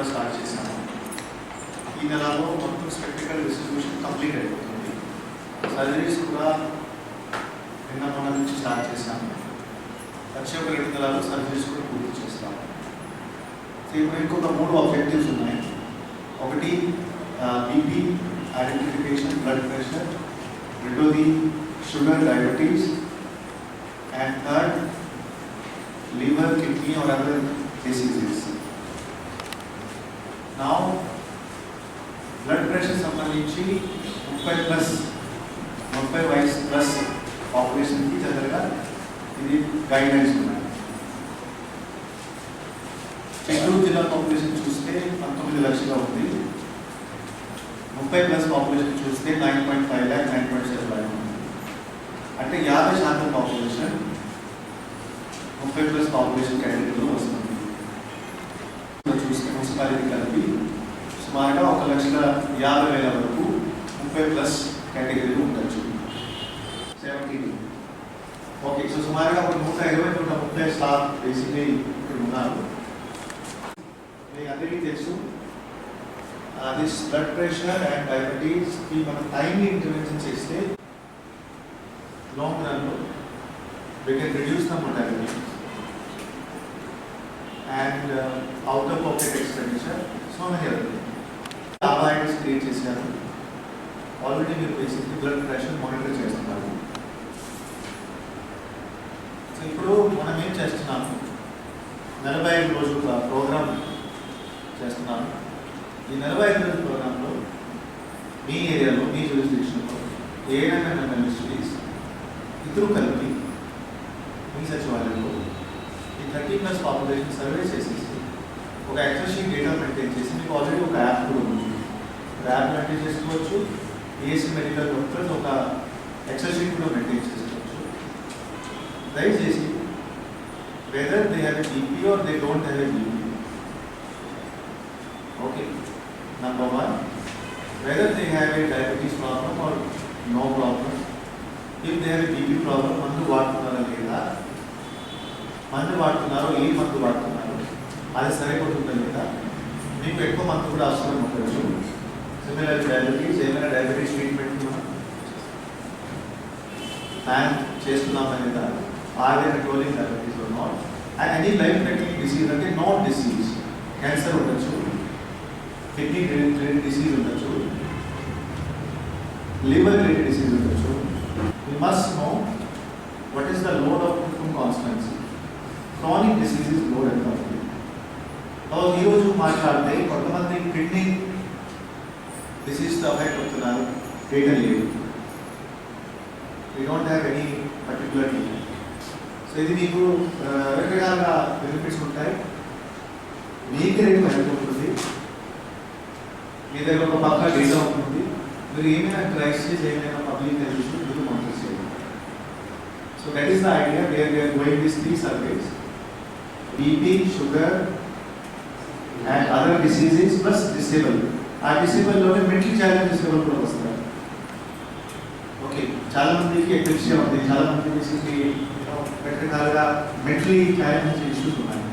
కూడా స్టార్ట్ చేశాము. ఈ నెలలో మొత్తం స్పెక్టికల్ డిస్ట్రిబ్యూషన్ కంప్లీట్ అయిపోతుంది. సర్జరీస్ కూడా నిన్న మొన్న నుంచి స్టార్ట్ చేశాము. వచ్చే ఒక 2 నెలల్లో సర్జరీస్ కూడా పూర్తి చేస్తాము. ఇప్పుడు ఇంకొక 3 ఆబ్జెక్టివ్స్ ఉన్నాయి. ఒకటి బీపీ ఐడెంటిఫికేషన్, బ్లడ్ ప్రెషర్, రెండోది sugar, diabetes, and third liver, kidney or other diseases. Now blood pressure సంబంధించి 30 వయసు ప్లస్ పాపులేషన్కి జనరల్గా ఇది గైడ్లైన్స్ ఉన్నాయి. చిత్తూరు జిల్లా పాపులేషన్ చూస్తే 19 లక్షలుగా ఉంది. 30+ పాపులేషన్ చూస్తే 9.5 lakh, 9.7 lakh ఉంది. అంటే 50% పాపులేషన్ 30+ పాపులేషన్ కేటగిరీలో వస్తుంది. చూస్తే మున్సిపాలిటీ కలిపి సుమారుగా 1,50,000 వరకు 30+ కేటగిరీలు ఉండొచ్చు. 70. ఓకే, సో సుమారుగా 120-130 స్టాఫ్ బేసిక్లీ ఇక్కడ ఉన్నారు. మీకు అందరికీ తెలుసు దిస్ బ్లడ్ ప్రెషర్ అండ్ డయాబెటీస్కి మనం టైమ్లీ ఇంటర్వెన్షన్ చేస్తే లాంగ్ రన్లో we can reduce the mortality and out of pocket expenditure, so many other things. Awareness create చేశారు. ఆల్రెడీ మీరు బేసిక్లీ బ్లడ్ ప్రెషర్ మానిటర్ చేస్తున్నారు. సో ఇప్పుడు మనం ఏం చేస్తున్నాము, 45 రోజుల ప్రోగ్రామ్ చేస్తున్నాము. ఈ 45 రోజుల ప్రోగ్రాంలో మీ ఏరియాలో, మీ జ్యూరిస్డిక్షన్లో ఏదైనా మినిస్ట్రీస్ ఇద్దరు కలిపి మీ సచివాలయంలో ఈ 30+ పాపులేషన్ సర్వే చేసేసి ఒక ఎక్సెల్ షీట్ డేటా మెయింటైన్ చేసి, మీకు ఆల్రెడీ ఒక యాప్ కూడా ఉంది. యాప్ మెయింటైన్ చేసుకోవచ్చు. ఏఎస్సీ మెడికల్ డాక్టర్స్ ఒక ఎక్సెల్ షీట్ కూడా మెయింటైన్ చేసుకోవచ్చు. దయచేసి whether they have a BP or they don't have a BP, okay, number 1, whether they have a diabetes problem or no problem, if they have a BP problem, మందు వాడుతున్నారా లేదా, మందు వాడుతున్నారో ఏ మందు వాడుతున్నారు, అది సరిపోతుందా లేదా, మీకు ఎక్కువ మందు కూడా అవసరం ఉండొచ్చు. సిమిలర్ డయాబెటీస్, ఏమైనా డయాబెటీస్ ట్రీట్మెంట్ మనం ప్లాన్ చేస్తున్నామా లేదా, or they controlling diabetes or not, and any life threatening disease అంటే నాట్ డిసీజ్, క్యాన్సర్ ఉండొచ్చు, కిడ్నీ రిలేటెడ్ డిసీజ్ ఉండొచ్చు, లివర్ రిలేటెడ్ డిసీజ్ ఉండొచ్చు. We must know what is the load of income constancy. Chronic disease is low and chronic. Now, ఈ రోజు మాట్లాడితే కొంతమంది kidney డిసీజ్తో affect అవుతున్నారు, data లేదు. We don't have any particular data. So ఇది మీకు రకరకాల బెనిఫిట్స్ ఉంటాయి. మీకు రేటు హెల్ప్ ఉంటుంది, మీ దగ్గర ఒక పక్క డేటా ఉంటుంది. మీరు ఏమైనా క్రైసిస్, ఏమైనా పబ్లిక్ హెల్త్ ఇష్యూ మీరు మానిటర్ చేయాలి. So that is the idea where we are going this 3 surveys, BP, sugar and other diseases plus disable. ఆ డిసేబుల్లోనే మెంటల్ ఛాలెంజ్ డిసేబుల్ కూడా వస్తారు. ఓకే, చాలా మందికి ఎపిలెప్సీ ఉంది, చాలా మంది బేసిక్లీ రకరకాలుగా మెంటలీ ఛాలెంజ్ ఇష్యూస్ ఉన్నాయి.